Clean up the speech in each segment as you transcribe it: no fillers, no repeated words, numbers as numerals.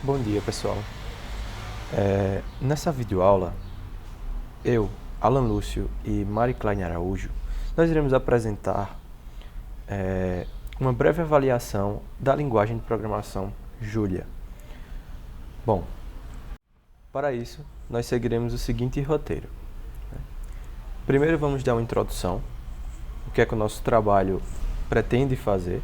Bom dia, pessoal. Nessa videoaula, eu, Alan Lúcio e Mari Klein Araújo, nós iremos apresentar uma breve avaliação da linguagem de programação Julia. Bom, para isso, nós seguiremos o seguinte roteiro. Primeiro vamos dar uma introdução, o que é que o nosso trabalho pretende fazer.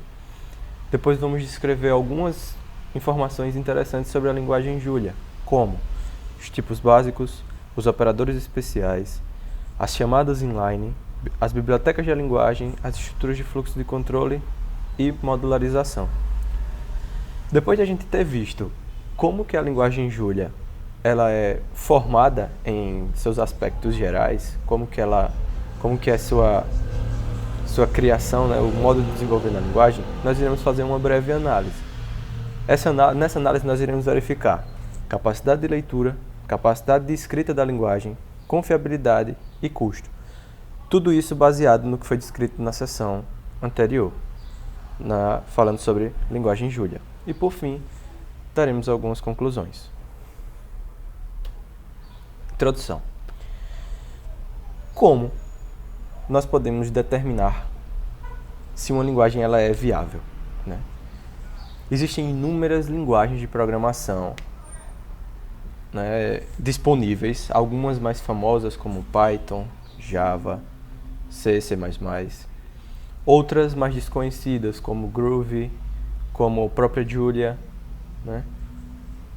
Depois vamos descrever algumas informações interessantes sobre a linguagem Julia, como os tipos básicos, os operadores especiais, as chamadas inline, as bibliotecas de linguagem, as estruturas de fluxo de controle e modularização. Depois de a gente ter visto como que a linguagem Julia ela é formada em seus aspectos gerais, como que é sua criação, né, o modo de desenvolver na linguagem, nós iremos fazer uma breve análise. Nessa análise nós iremos verificar capacidade de leitura, capacidade de escrita da linguagem, confiabilidade e custo. Tudo isso baseado no que foi descrito na sessão anterior, falando sobre linguagem Julia. E por fim, daremos algumas conclusões. Introdução. Como nós podemos determinar se uma linguagem ela é viável, né? Existem inúmeras linguagens de programação, né, disponíveis, algumas mais famosas como Python, Java, C++, outras mais desconhecidas como Groovy, como a própria Julia, né,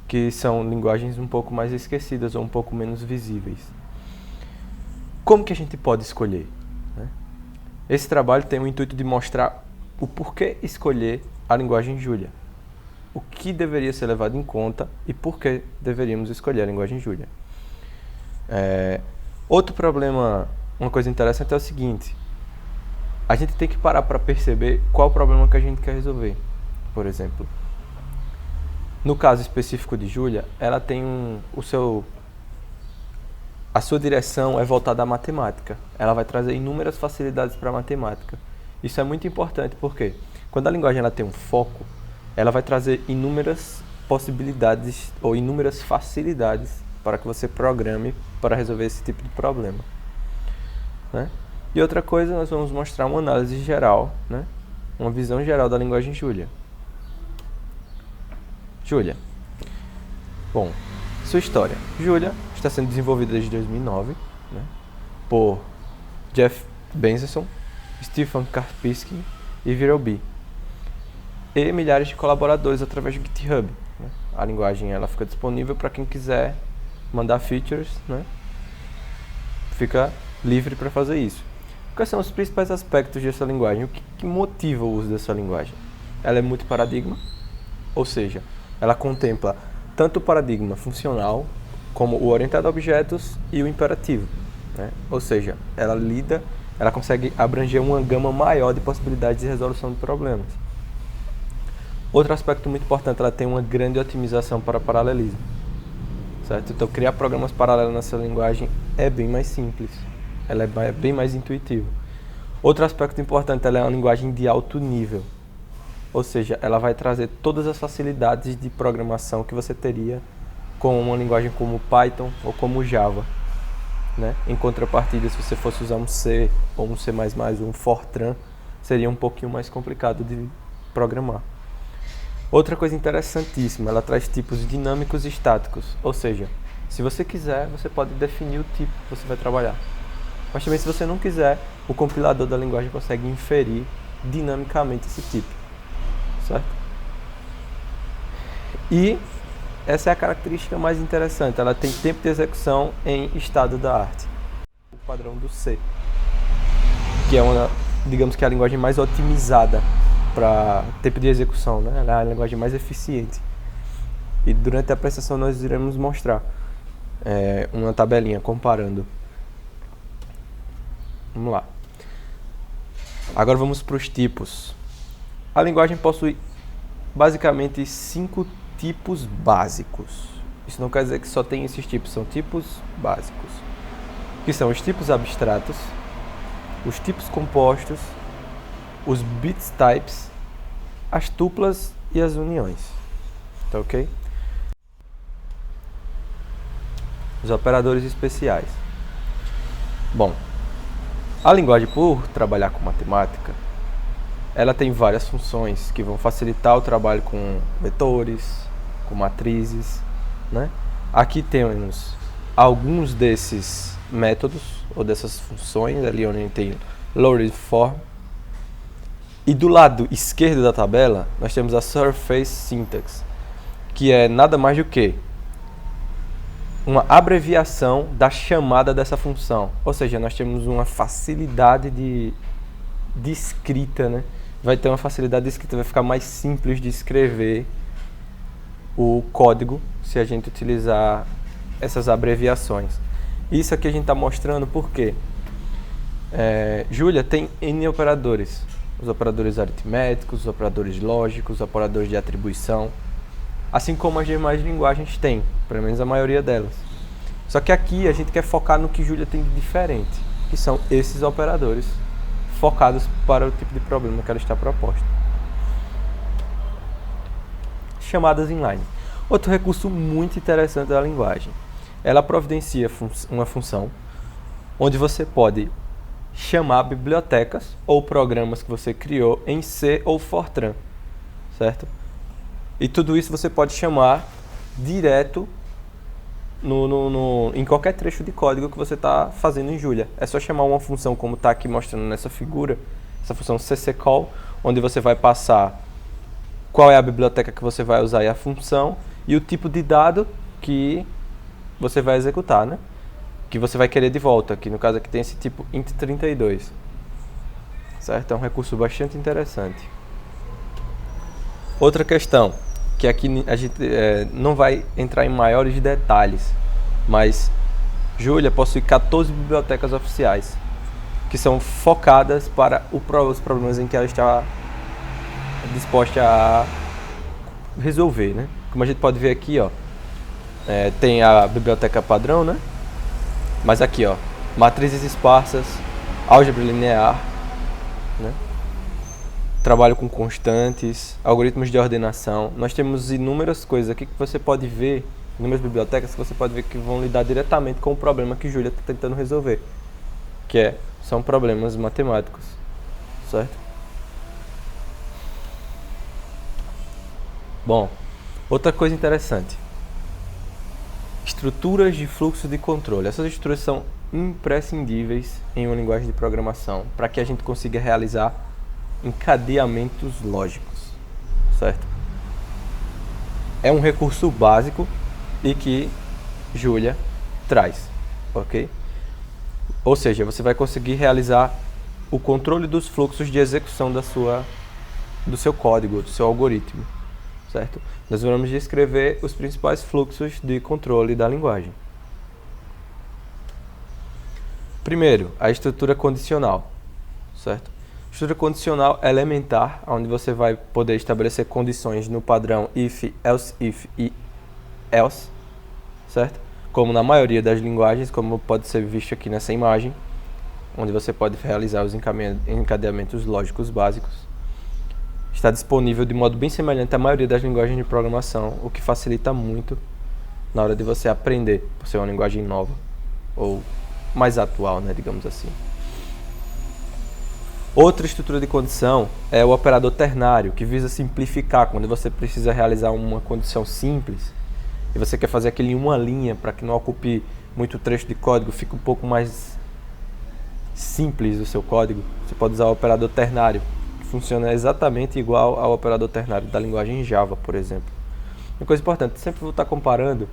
que são linguagens um pouco mais esquecidas ou um pouco menos visíveis. Como que a gente pode escolher, né? Esse trabalho tem o intuito de mostrar o porquê escolher a linguagem Julia, o que deveria ser levado em conta e por que deveríamos escolher a linguagem Julia. Outro problema, uma coisa interessante é o seguinte: a gente tem que parar para perceber qual o problema que a gente quer resolver. Por exemplo, no caso específico de Julia, ela tem a sua direção é voltada à matemática. Ela vai trazer inúmeras facilidades para a matemática. Isso é muito importante porque quando a linguagem ela tem um foco, ela vai trazer inúmeras possibilidades ou inúmeras facilidades para que você programe para resolver esse tipo de problema, né? E outra coisa, nós vamos mostrar uma análise geral, né? Uma visão geral da linguagem Julia. Julia. Bom, sua história. Julia está sendo desenvolvida desde 2009, né, por Jeff Benzion, Stephen Karpinski e Viral B. E milhares de colaboradores através do GitHub, né? A linguagem ela fica disponível para quem quiser mandar features, né? Fica livre para fazer isso. Quais são os principais aspectos dessa linguagem? O que motiva o uso dessa linguagem? Ela é multiparadigma, ou seja, ela contempla tanto o paradigma funcional como o orientado a objetos e o imperativo, né? Ou seja, ela consegue abranger uma gama maior de possibilidades de resolução de problemas. Outro aspecto muito importante, ela tem uma grande otimização para paralelismo, certo? Então, criar programas paralelos nessa linguagem é bem mais simples, ela é bem mais intuitiva. Outro aspecto importante, ela é uma linguagem de alto nível, ou seja, ela vai trazer todas as facilidades de programação que você teria com uma linguagem como Python ou como Java, né? Em contrapartida, se você fosse usar um C ou um C++ ou um Fortran, seria um pouquinho mais complicado de programar. Outra coisa interessantíssima, ela traz tipos dinâmicos e estáticos, ou seja, se você quiser, você pode definir o tipo que você vai trabalhar. Mas também, se você não quiser, o compilador da linguagem consegue inferir dinamicamente esse tipo, certo? E essa é a característica mais interessante, ela tem tempo de execução em estado da arte, o padrão do C, que é digamos que é a linguagem mais otimizada para tempo de execução, né? Ela é a linguagem mais eficiente. E durante a apresentação nós iremos mostrar uma tabelinha comparando. Vamos lá. Agora vamos para os tipos. A linguagem possui basicamente 5 tipos básicos. Isso não quer dizer que só tem esses tipos, são tipos básicos, que são os tipos abstratos, os tipos compostos, os bit types, as tuplas e as uniões. Tá ok? os operadores especiais. Bom, a linguagem, por trabalhar com matemática, ela tem várias funções que vão facilitar o trabalho com vetores, com matrizes, né? Aqui temos alguns desses métodos, ou dessas funções, ali onde tem loaded form. E do lado esquerdo da tabela, nós temos a surface syntax, que é nada mais do que uma abreviação da chamada dessa função. Ou seja, nós temos uma facilidade de escrita, né? Vai ter uma facilidade de escrita, vai ficar mais simples de escrever o código se a gente utilizar essas abreviações. Isso aqui a gente está mostrando porque Julia tem N operadores. Os operadores aritméticos, os operadores lógicos, os operadores de atribuição, assim como as demais linguagens têm, pelo menos a maioria delas. Só que aqui a gente quer focar no que Julia tem de diferente, que são esses operadores focados para o tipo de problema que ela está proposta. Chamadas inline. Outro recurso muito interessante da linguagem. Ela providencia uma função onde você pode chamar bibliotecas ou programas que você criou em C ou Fortran, certo? E tudo isso você pode chamar direto em qualquer trecho de código que você está fazendo em Julia. É só chamar uma função como está aqui mostrando nessa figura, essa função ccall, onde você vai passar qual é a biblioteca que você vai usar e a função, e o tipo de dado que você vai executar, né? Que você vai querer de volta, que no caso aqui tem esse tipo int32, certo? É um recurso bastante interessante. Outra questão, que aqui a gente não vai entrar em maiores detalhes, mas Julia possui 14 bibliotecas oficiais, que são focadas para os problemas em que ela está disposta a resolver, né? Como a gente pode ver aqui, ó, tem a biblioteca padrão, né? Mas aqui, ó, matrizes esparsas, álgebra linear, né? Trabalho com constantes, algoritmos de ordenação. Nós temos inúmeras coisas aqui que você pode ver, inúmeras bibliotecas que você pode ver que vão lidar diretamente com o problema que Julia está tentando resolver, que são problemas matemáticos, certo? Bom, outra coisa interessante. Estruturas de fluxo de controle. Essas estruturas são imprescindíveis em uma linguagem de programação para que a gente consiga realizar encadeamentos lógicos, certo? É um recurso básico e que Julia traz, ok? Ou seja, você vai conseguir realizar o controle dos fluxos de execução do seu código, do seu algoritmo, certo? Nós vamos descrever os principais fluxos de controle da linguagem. Primeiro, a estrutura condicional, certo? Estrutura condicional elementar, onde você vai poder estabelecer condições no padrão if, else if e else, certo? Como na maioria das linguagens, como pode ser visto aqui nessa imagem, onde você pode realizar os encadeamentos lógicos básicos. Está disponível de modo bem semelhante à maioria das linguagens de programação, o que facilita muito na hora de você aprender, por ser uma linguagem nova, ou mais atual, né, digamos assim. Outra estrutura de condição é o operador ternário, que visa simplificar quando você precisa realizar uma condição simples e você quer fazer aquilo em uma linha para que não ocupe muito trecho de código, fique um pouco mais simples o seu código. Você pode usar o operador ternário, que funciona exatamente igual ao operador ternário da linguagem Java, por exemplo. Uma coisa importante, sempre vou estar comparando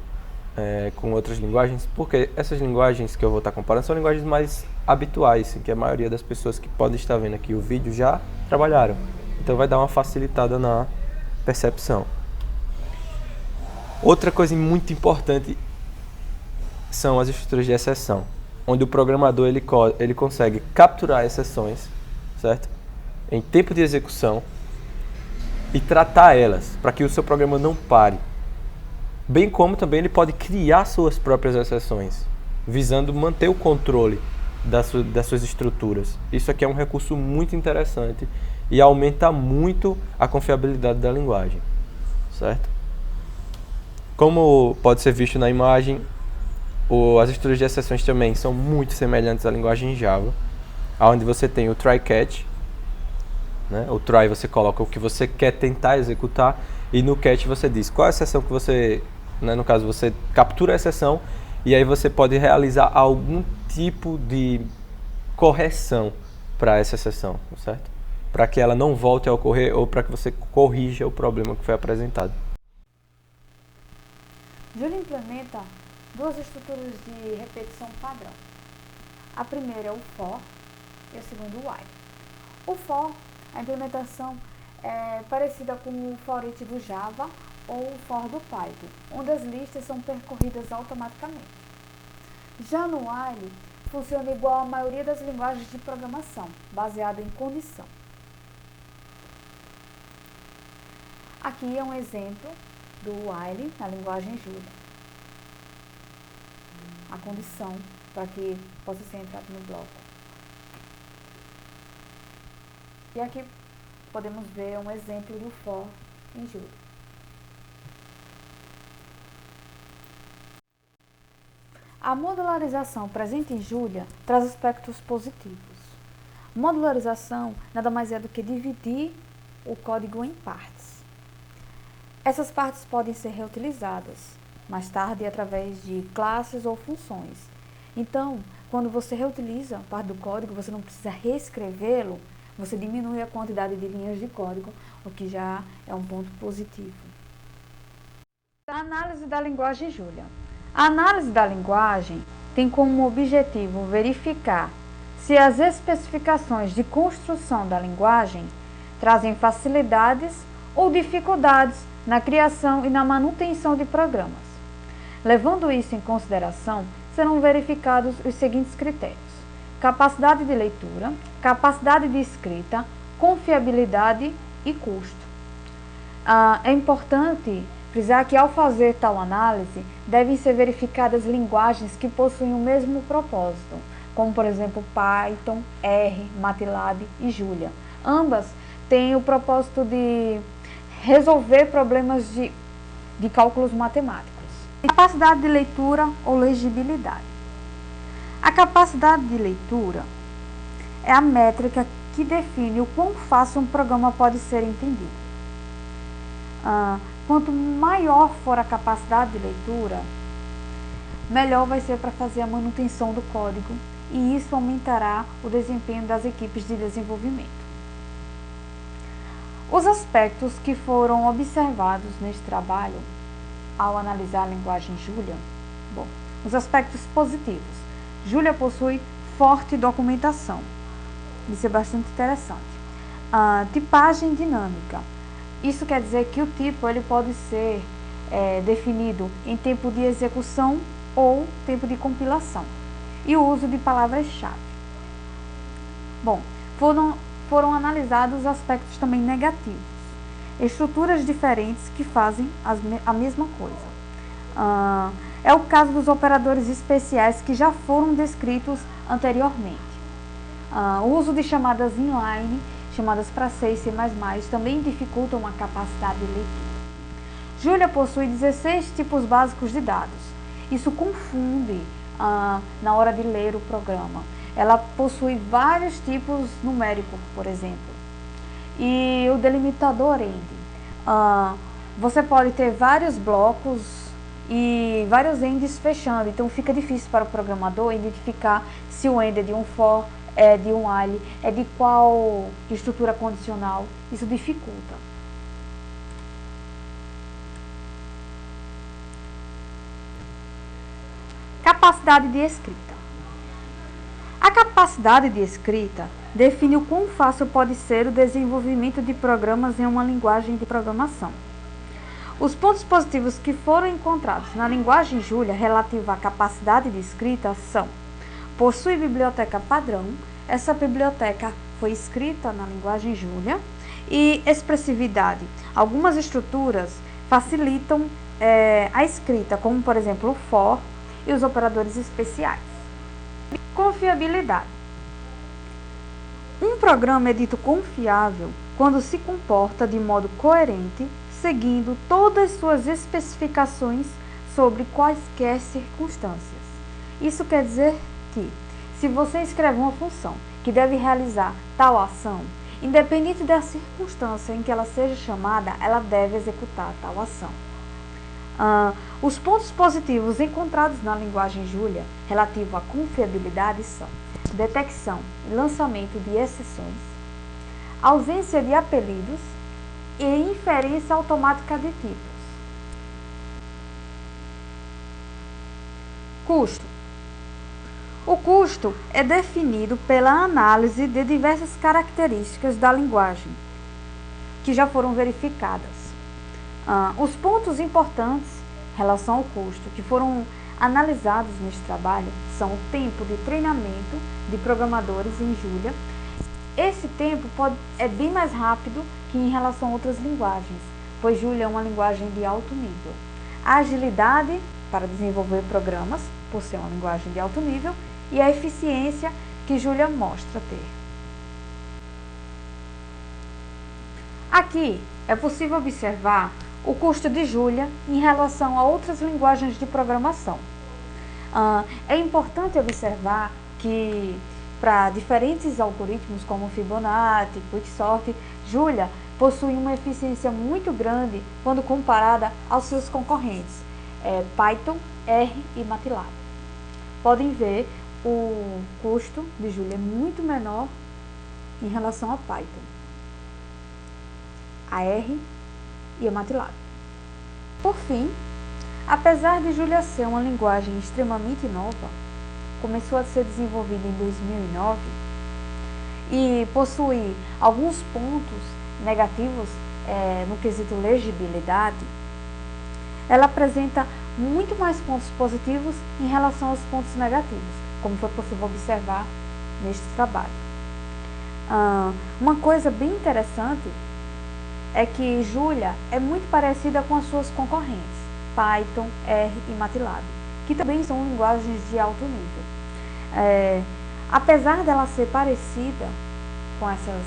com outras linguagens, porque essas linguagens que eu vou estar comparando são linguagens mais habituais, que a maioria das pessoas que podem estar vendo aqui o vídeo já trabalharam. Então vai dar uma facilitada na percepção. Outra coisa muito importante são as estruturas de exceção, onde o programador ele consegue capturar exceções, certo? Em tempo de execução e tratar elas para que o seu programa não pare. Bem como também ele pode criar suas próprias exceções, visando manter o controle das suas estruturas. Isso aqui é um recurso muito interessante e aumenta muito a confiabilidade da linguagem, certo? Como pode ser visto na imagem, As estruturas de exceções também são muito semelhantes à linguagem Java, onde você tem o try-catch, né? O try você coloca o que você quer tentar executar, e no catch você diz qual é a exceção que você, né, no caso você captura a exceção, e aí você pode realizar algum tipo de correção para essa exceção, certo? Para que ela não volte a ocorrer ou para que você corrija o problema que foi apresentado. Julia implementa duas estruturas de repetição padrão. A primeira é o for e a segunda o while. O for, a implementação é parecida com o for each do Java ou o for do Python, onde as listas são percorridas automaticamente. Já no while, funciona igual à maioria das linguagens de programação, baseada em condição. Aqui é um exemplo do while na linguagem Julia. A condição para que possa ser entrado no bloco. E aqui podemos ver um exemplo do for em Julia. A modularização presente em Julia traz aspectos positivos. Modularização nada mais é do que dividir o código em partes. Essas partes podem ser reutilizadas mais tarde através de classes ou funções. Então, quando você reutiliza parte do código, você não precisa reescrevê-lo, você diminui a quantidade de linhas de código, o que já é um ponto positivo. A análise da linguagem Julia. A análise da linguagem tem como objetivo verificar se as especificações de construção da linguagem trazem facilidades ou dificuldades na criação e na manutenção de programas. Levando isso em consideração, serão verificados os seguintes critérios: capacidade de leitura, capacidade de escrita, confiabilidade e custo. É importante frisar que, ao fazer tal análise, devem ser verificadas linguagens que possuem o mesmo propósito, como, por exemplo, Python, R, MATLAB e Julia. Ambas têm o propósito de resolver problemas de cálculos matemáticos. Capacidade de leitura ou legibilidade. A capacidade de leitura é a métrica que define o quão fácil um programa pode ser entendido. Quanto maior for a capacidade de leitura, melhor vai ser para fazer a manutenção do código, e isso aumentará o desempenho das equipes de desenvolvimento. Os aspectos que foram observados neste trabalho ao analisar a linguagem Julia. Bom, os aspectos positivos. Julia possui forte documentação. Isso é bastante interessante. Tipagem dinâmica. Isso quer dizer que o tipo ele pode ser definido em tempo de execução ou tempo de compilação. E o uso de palavras-chave. Bom, foram analisados aspectos também negativos. Estruturas diferentes que fazem a mesma coisa. É o caso dos operadores especiais que já foram descritos anteriormente. O uso de chamadas inline, chamadas para C e C++, também dificultam a capacidade de leitura. Julia possui 16 tipos básicos de dados. Isso confunde na hora de ler o programa. Ela possui vários tipos numéricos, por exemplo. E o delimitador end. Você pode ter vários blocos e vários ends fechando, então fica difícil para o programador identificar se o end é de um for, é de um while, é de qual estrutura condicional. Isso dificulta. Capacidade de escrita. A capacidade de escrita define o quão fácil pode ser o desenvolvimento de programas em uma linguagem de programação. Os pontos positivos que foram encontrados na linguagem Julia relativa à capacidade de escrita são: possui biblioteca padrão, essa biblioteca foi escrita na linguagem Julia, e expressividade. Algumas estruturas facilitam a escrita, como por exemplo o for e os operadores especiais. Confiabilidade. Um programa é dito confiável quando se comporta de modo coerente, seguindo todas suas especificações sobre quaisquer circunstâncias. Isso quer dizer que, se você escreve uma função que deve realizar tal ação, independente da circunstância em que ela seja chamada, ela deve executar tal ação. Os pontos positivos encontrados na linguagem Julia relativo à confiabilidade são detecção e lançamento de exceções, ausência de apelidos e inferência automática de tipos. Custo. O custo é definido pela análise de diversas características da linguagem que já foram verificadas. Os pontos importantes em relação ao custo que foram analisados neste trabalho são o tempo de treinamento de programadores em Julia. Esse tempo é bem mais rápido que em relação a outras linguagens, pois Julia é uma linguagem de alto nível. A agilidade para desenvolver programas, por ser uma linguagem de alto nível, e a eficiência que Julia mostra ter. Aqui é possível observar o custo de Julia em relação a outras linguagens de programação. É importante observar que para diferentes algoritmos como Fibonacci, Quicksort, Julia possui uma eficiência muito grande quando comparada aos seus concorrentes, Python, R e MATLAB. Podem ver o custo de Julia é muito menor em relação a Python, a R e a MATLAB. Por fim, apesar de Julia ser uma linguagem extremamente nova, começou a ser desenvolvida em 2009 e possui alguns pontos negativos no quesito legibilidade, ela apresenta muito mais pontos positivos em relação aos pontos negativos, como foi possível observar neste trabalho. Uma coisa bem interessante é que Julia é muito parecida com as suas concorrentes, Python, R e MATLAB, que também são linguagens de alto nível. Apesar dela ser parecida com essas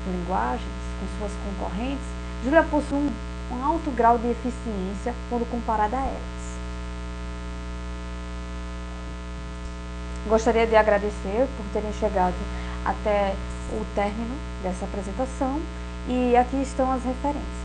linguagens, com suas concorrentes, Julia possui um alto grau de eficiência quando comparada a elas. Gostaria de agradecer por terem chegado até o término dessa apresentação e aqui estão as referências.